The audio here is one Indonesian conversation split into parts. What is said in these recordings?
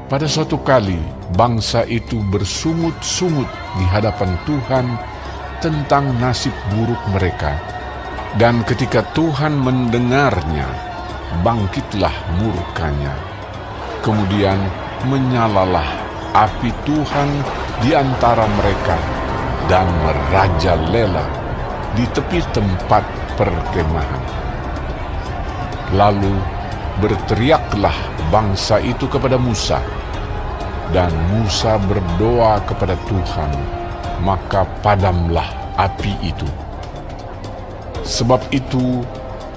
Pada suatu kali, bangsa itu bersungut-sungut di hadapan Tuhan tentang nasib buruk mereka. Dan ketika Tuhan mendengarnya, bangkitlah murkanya. Kemudian menyalalah api Tuhan di antara mereka dan merajalela di tepi tempat perkemahan. Lalu berteriaklah bangsa itu kepada Musa, dan Musa berdoa kepada Tuhan, maka padamlah api itu. Sebab itu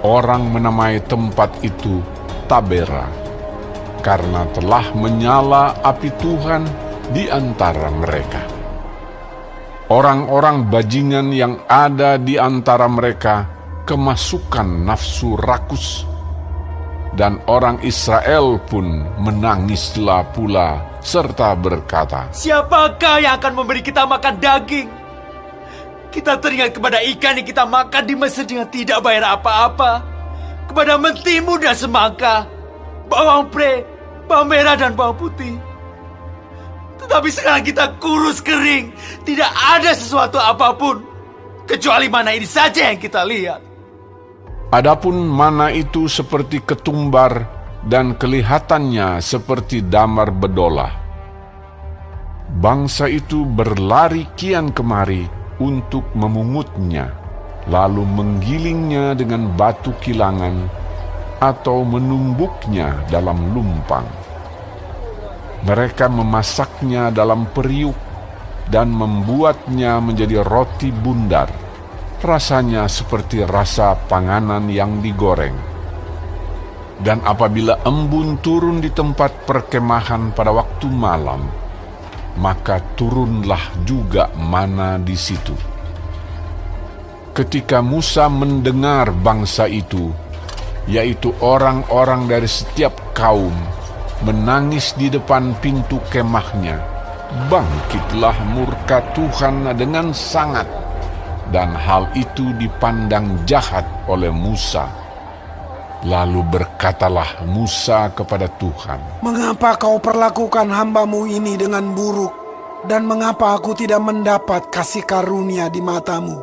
orang menamai tempat itu Tabera, karena telah menyala api Tuhan di antara mereka. Orang-orang bajingan yang ada di antara mereka kemasukan nafsu rakus, dan orang Israel pun menangislah pula serta berkata, "Siapakah yang akan memberi kita makan daging? Kita teringat kepada ikan yang kita makan di Mesir dengan tidak bayar apa-apa, kepada mentimun dan semangka, bawang pre, bawang merah dan bawang putih. Tetapi sekarang kita kurus kering, tidak ada sesuatu apapun, kecuali mana ini saja yang kita lihat." Adapun mana itu seperti ketumbar dan kelihatannya seperti damar bedolah. Bangsa itu berlari kian kemari untuk memungutnya, lalu menggilingnya dengan batu kilangan atau menumbuknya dalam lumpang. Mereka memasaknya dalam periuk dan membuatnya menjadi roti bundar. Rasanya seperti rasa panganan yang digoreng. Dan apabila embun turun di tempat perkemahan pada waktu malam, maka turunlah juga mana di situ. Ketika Musa mendengar bangsa itu, yaitu orang-orang dari setiap kaum, menangis di depan pintu kemahnya, bangkitlah murka Tuhan dengan sangat, dan hal itu dipandang jahat oleh Musa. Lalu berkatalah Musa kepada Tuhan, "Mengapa kau perlakukan hambamu ini dengan buruk, dan mengapa aku tidak mendapat kasih karunia di matamu,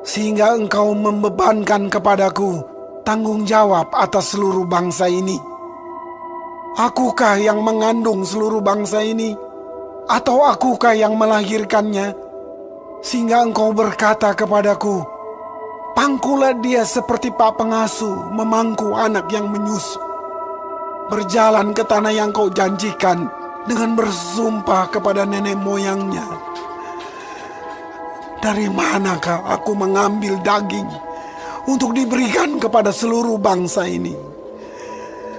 sehingga engkau membebankan kepadaku tanggung jawab atas seluruh bangsa ini? Akukah yang mengandung seluruh bangsa ini, atau akukah yang melahirkannya? Sehingga engkau berkata kepadaku, pangkulah dia seperti pak pengasuh memangku anak yang menyusu. Berjalan ke tanah yang kau janjikan dengan bersumpah kepada nenek moyangnya. Dari manakah aku mengambil daging untuk diberikan kepada seluruh bangsa ini?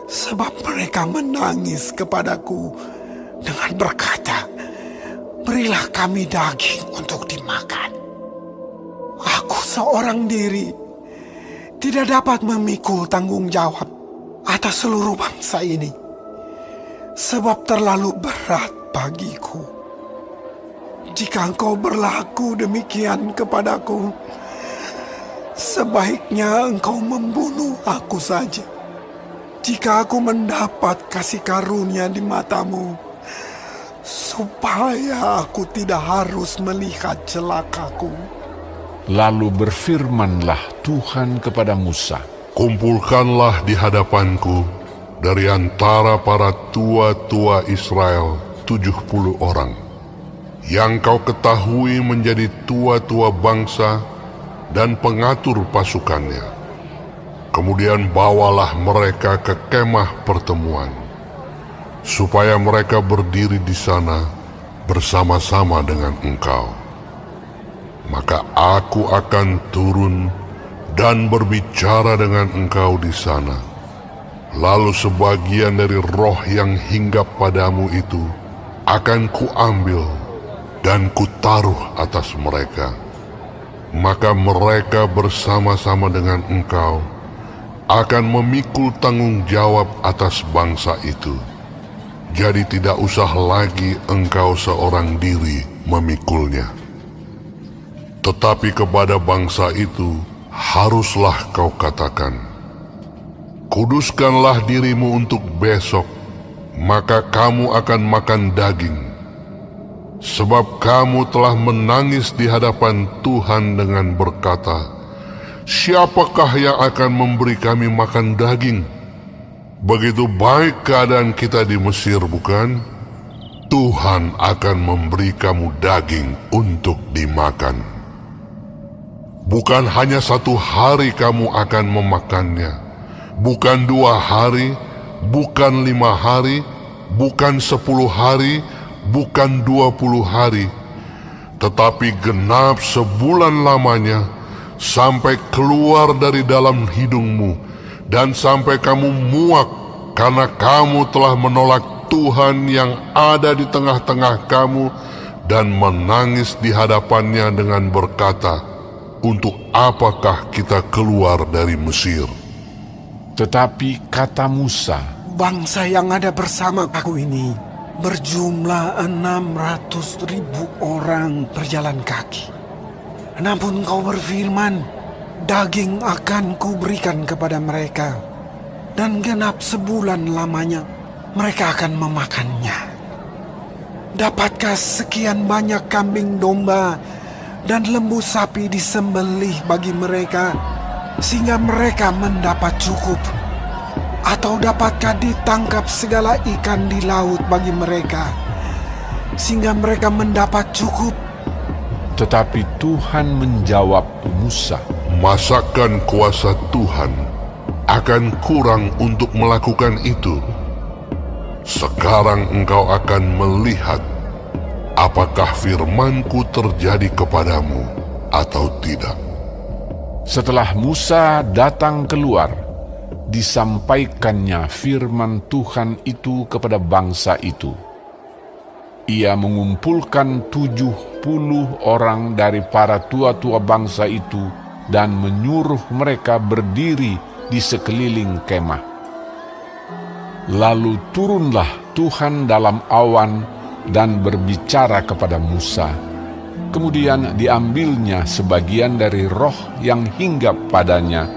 Sebab mereka menangis kepadaku dengan berkata, berilah kami daging untuk dimakan. Aku seorang diri tidak dapat memikul tanggung jawab atas seluruh bangsa ini, sebab terlalu berat bagiku. Jika engkau berlaku demikian kepadaku, sebaiknya engkau membunuh aku saja. Jika aku mendapat kasih karunia di matamu, supaya aku tidak harus melihat celakaku. Lalu berfirmanlah Tuhan kepada Musa, kumpulkanlah di hadapanku dari antara para tua-tua Israel 70 orang, yang kau ketahui menjadi tua-tua bangsa dan pengatur pasukannya. Kemudian bawalah mereka ke kemah pertemuan, supaya mereka berdiri di sana bersama-sama dengan engkau. Maka aku akan turun dan berbicara dengan engkau di sana. Lalu sebagian dari roh yang hinggap padamu itu akan kuambil dan kutaruh atas mereka. Maka mereka bersama-sama dengan engkau akan memikul tanggung jawab atas bangsa itu. Jadi tidak usah lagi engkau seorang diri memikulnya. Tetapi kepada bangsa itu haruslah kau katakan, kuduskanlah dirimu untuk besok, maka kamu akan makan daging. Sebab kamu telah menangis di hadapan Tuhan dengan berkata, siapakah yang akan memberi kami makan daging? Begitu baik keadaan kita di Mesir, bukan? Tuhan akan memberi kamu daging untuk dimakan. Bukan hanya 1 hari kamu akan memakannya, bukan 2 hari, bukan 5 hari, bukan 10 hari, bukan 20 hari, tetapi genap sebulan lamanya, sampai keluar dari dalam hidungmu, dan sampai kamu muak, karena kamu telah menolak Tuhan yang ada di tengah-tengah kamu, dan menangis di hadapannya dengan berkata, untuk apakah kita keluar dari Mesir? Tetapi kata Musa, Bangsa yang ada bersama aku ini berjumlah 600.000 orang berjalan kaki. Namun kau berfirman, daging akan kuberikan kepada mereka, dan genap sebulan lamanya mereka akan memakannya. Dapatkah sekian banyak kambing domba dan lembu sapi disembelih bagi mereka, sehingga mereka mendapat cukup? Atau dapatkah ditangkap segala ikan di laut bagi mereka, sehingga mereka mendapat cukup? tetapi Tuhan menjawab Musa, Masakan kuasa Tuhan akan kurang untuk melakukan itu? Sekarang engkau akan melihat apakah firman-Ku terjadi kepadamu atau tidak. Setelah Musa datang keluar, disampaikannya firman Tuhan itu kepada bangsa itu. Ia mengumpulkan 70 orang dari para tua-tua bangsa itu dan menyuruh mereka berdiri di sekeliling kemah. Lalu turunlah Tuhan dalam awan dan berbicara kepada Musa. Kemudian diambilnya sebagian dari roh yang hinggap padanya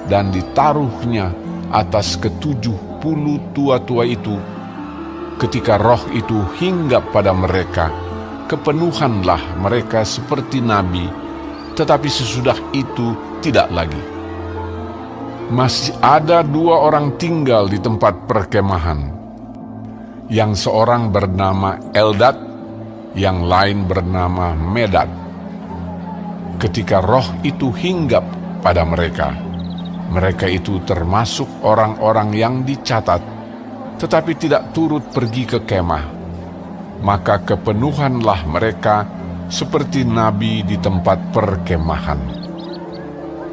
dan ditaruhnya atas ke-70 tua-tua itu. Ketika roh itu hinggap pada mereka, kepenuhanlah mereka seperti nabi, tetapi sesudah itu tidak lagi. Masih ada 2 orang tinggal di tempat perkemahan. Yang seorang bernama Eldad, yang lain bernama Medad. Ketika roh itu hinggap pada mereka, mereka itu termasuk orang-orang yang dicatat, tetapi tidak turut pergi ke kemah. Maka kepenuhanlah mereka seperti nabi di tempat perkemahan.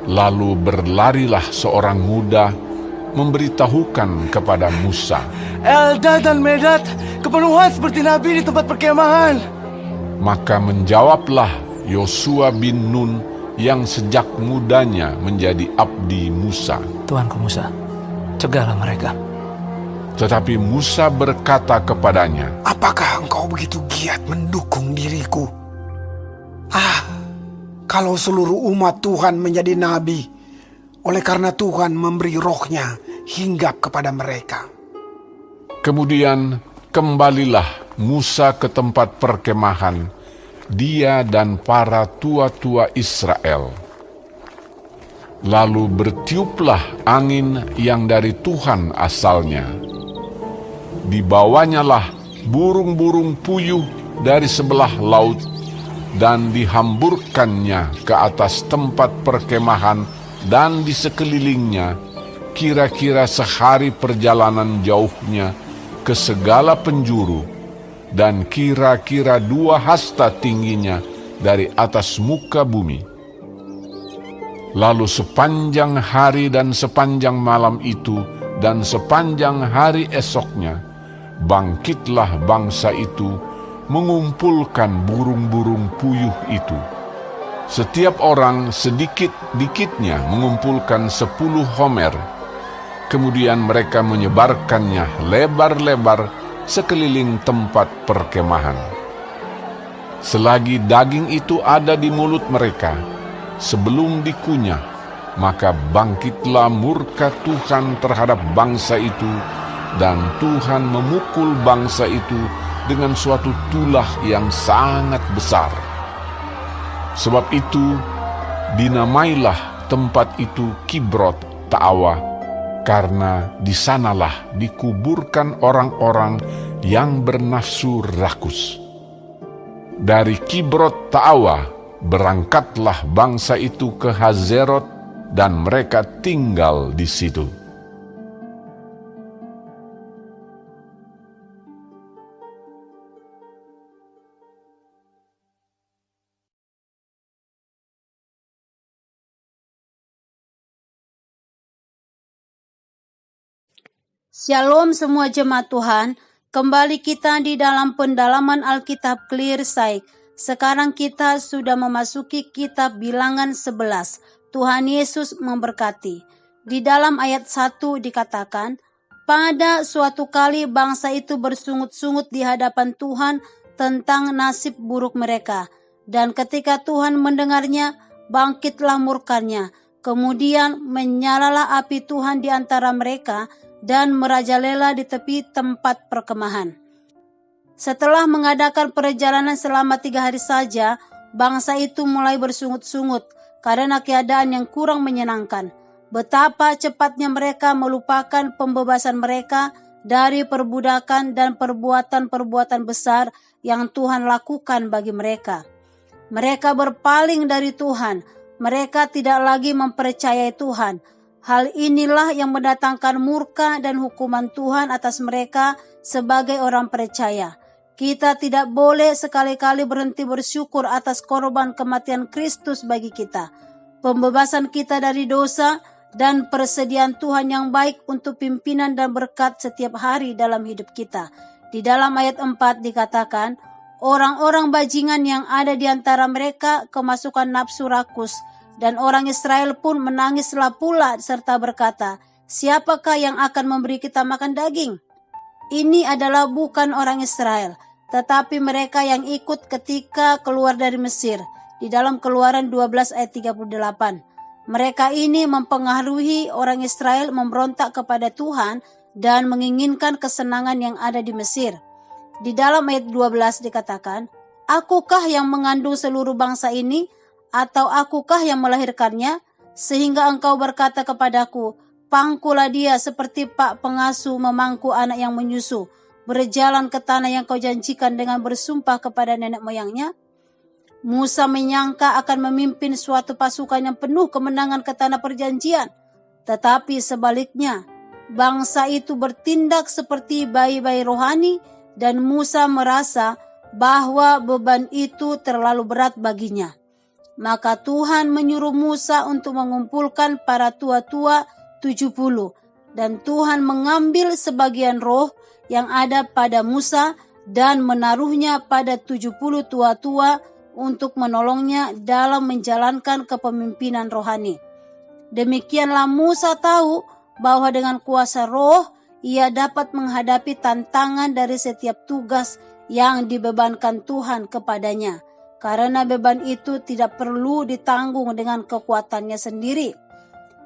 Lalu berlarilah seorang muda memberitahukan kepada Musa, Eldad dan Medad kepenuhan seperti nabi di tempat perkemahan. Maka menjawablah Yosua bin Nun yang sejak mudanya menjadi abdi Musa. Tuanku Musa, cegahlah mereka. Tetapi Musa berkata kepadanya, Apakah engkau begitu giat mendukung diriku? Kalau seluruh umat Tuhan menjadi nabi, oleh karena Tuhan memberi rohnya hinggap kepada mereka. Kemudian kembalilah Musa ke tempat perkemahan, dia dan para tua-tua Israel. Lalu bertiuplah angin yang dari Tuhan asalnya. Dibawanyalah burung-burung puyuh dari sebelah laut, dan dihamburkannya ke atas tempat perkemahan dan di sekelilingnya, kira-kira sehari perjalanan jauhnya ke segala penjuru, dan kira-kira 2 hasta tingginya dari atas muka bumi. Lalu sepanjang hari dan sepanjang malam itu dan sepanjang hari esoknya, bangkitlah bangsa itu mengumpulkan burung-burung puyuh itu. Setiap orang sedikit-dikitnya mengumpulkan 10 homer. Kemudian mereka menyebarkannya lebar-lebar sekeliling tempat perkemahan. Selagi daging itu ada di mulut mereka, sebelum dikunyah, maka bangkitlah murka Tuhan terhadap bangsa itu, dan Tuhan memukul bangsa itu dengan suatu tulah yang sangat besar. Sebab itu dinamailah tempat itu Kibrot Ta'awa, karena di sanalah dikuburkan orang-orang yang bernafsu rakus. Dari Kibrot Ta'awa berangkatlah bangsa itu ke Hazerot, dan mereka tinggal di situ. Shalom semua jemaat Tuhan, kembali kita di dalam pendalaman Alkitab Clear Sight. Sekarang kita sudah memasuki kitab Bilangan 11. Tuhan Yesus memberkati. Di dalam ayat 1 dikatakan, pada suatu kali bangsa itu bersungut-sungut di hadapan Tuhan tentang nasib buruk mereka. Dan ketika Tuhan mendengarnya, bangkitlah murkanya. Kemudian menyalalah api Tuhan di antara mereka, dan merajalela di tepi tempat perkemahan. Setelah mengadakan perjalanan selama 3 hari saja, bangsa itu mulai bersungut-sungut karena keadaan yang kurang menyenangkan. Betapa cepatnya mereka melupakan pembebasan mereka dari perbudakan dan perbuatan-perbuatan besar yang Tuhan lakukan bagi mereka. Mereka berpaling dari Tuhan. Mereka tidak lagi mempercayai Tuhan. Hal inilah yang mendatangkan murka dan hukuman Tuhan atas mereka sebagai orang percaya. Kita tidak boleh sekali-kali berhenti bersyukur atas korban kematian Kristus bagi kita, pembebasan kita dari dosa, dan persediaan Tuhan yang baik untuk pimpinan dan berkat setiap hari dalam hidup kita. Di dalam ayat 4 dikatakan, orang-orang bajingan yang ada di antara mereka kemasukan nafsu rakus, dan orang Israel pun menangislah pula serta berkata, siapakah yang akan memberi kita makan daging? Ini adalah bukan orang Israel, tetapi mereka yang ikut ketika keluar dari Mesir. Di dalam Keluaran 12 ayat 38. Mereka ini mempengaruhi orang Israel memberontak kepada Tuhan dan menginginkan kesenangan yang ada di Mesir. Di dalam ayat 12 dikatakan, akukah yang mengandung seluruh bangsa ini? Atau akukah yang melahirkannya? Sehingga engkau berkata kepadaku, pangkulah dia seperti pak pengasuh memangku anak yang menyusu, berjalan ke tanah yang kau janjikan dengan bersumpah kepada nenek moyangnya. Musa menyangka akan memimpin suatu pasukan yang penuh kemenangan ke tanah perjanjian. Tetapi sebaliknya, bangsa itu bertindak seperti bayi-bayi rohani, dan Musa merasa bahwa beban itu terlalu berat baginya. Maka Tuhan menyuruh Musa untuk mengumpulkan para tua-tua 70, dan Tuhan mengambil sebagian roh yang ada pada Musa dan menaruhnya pada 70 tua-tua untuk menolongnya dalam menjalankan kepemimpinan rohani. Demikianlah Musa tahu bahwa dengan kuasa roh ia dapat menghadapi tantangan dari setiap tugas yang dibebankan Tuhan kepadanya. Karena beban itu tidak perlu ditanggung dengan kekuatannya sendiri.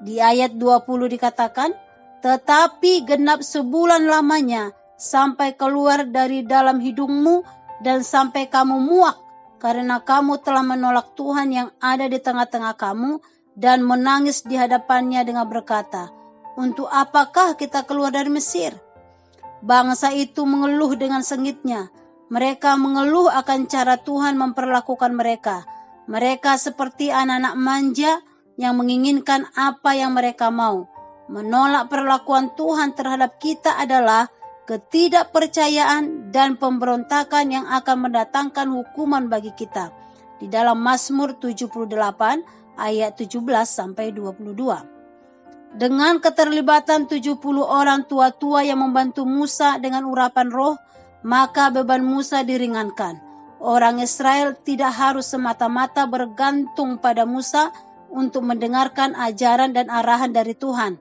Di ayat 20 dikatakan, tetapi genap sebulan lamanya sampai keluar dari dalam hidungmu dan sampai kamu muak, karena kamu telah menolak Tuhan yang ada di tengah-tengah kamu dan menangis di hadapannya dengan berkata, untuk apakah kita keluar dari Mesir? Bangsa itu mengeluh dengan sengitnya. Mereka mengeluh akan cara Tuhan memperlakukan mereka. Mereka seperti anak-anak manja yang menginginkan apa yang mereka mau. Menolak perlakuan Tuhan terhadap kita adalah ketidakpercayaan dan pemberontakan yang akan mendatangkan hukuman bagi kita. Di dalam Mazmur 78 ayat 17-22. Dengan keterlibatan 70 orang tua-tua yang membantu Musa dengan urapan roh, maka beban Musa diringankan. Orang Israel tidak harus semata-mata bergantung pada Musa untuk mendengarkan ajaran dan arahan dari Tuhan.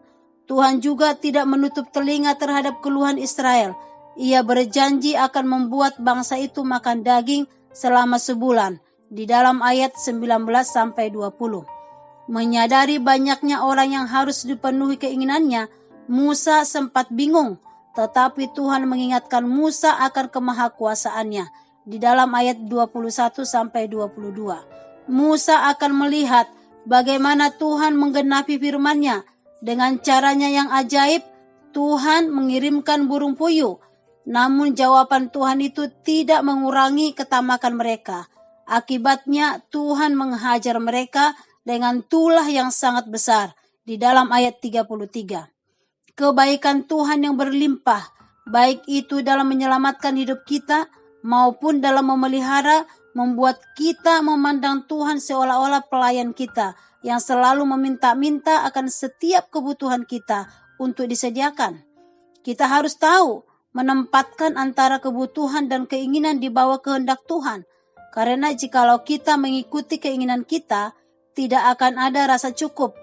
Tuhan juga tidak menutup telinga terhadap keluhan Israel. Ia berjanji akan membuat bangsa itu makan daging selama sebulan. Di dalam ayat 19-20. Menyadari banyaknya orang yang harus dipenuhi keinginannya, Musa sempat bingung. Tetapi Tuhan mengingatkan Musa akan kemahakuasaannya di dalam ayat 21-22. Musa akan melihat bagaimana Tuhan menggenapi firman-Nya. Dengan caranya yang ajaib, Tuhan mengirimkan burung puyuh. Namun jawaban Tuhan itu tidak mengurangi ketamakan mereka. Akibatnya Tuhan menghajar mereka dengan tulah yang sangat besar di dalam ayat 33. Kebaikan Tuhan yang berlimpah, baik itu dalam menyelamatkan hidup kita maupun dalam memelihara, membuat kita memandang Tuhan seolah-olah pelayan kita yang selalu meminta-minta akan setiap kebutuhan kita untuk disediakan. Kita harus tahu menempatkan antara kebutuhan dan keinginan di bawah kehendak Tuhan. Karena jikalau kita mengikuti keinginan kita, tidak akan ada rasa cukup.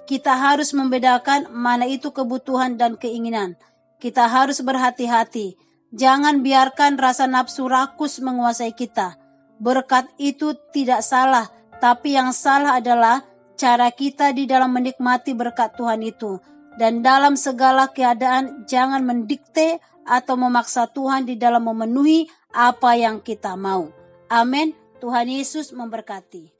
Kita harus membedakan mana itu kebutuhan dan keinginan. Kita harus berhati-hati. Jangan biarkan rasa nafsu rakus menguasai kita. Berkat itu tidak salah, tapi yang salah adalah cara kita di dalam menikmati berkat Tuhan itu. Dan dalam segala keadaan jangan mendikte atau memaksa Tuhan di dalam memenuhi apa yang kita mau. Amin. Tuhan Yesus memberkati.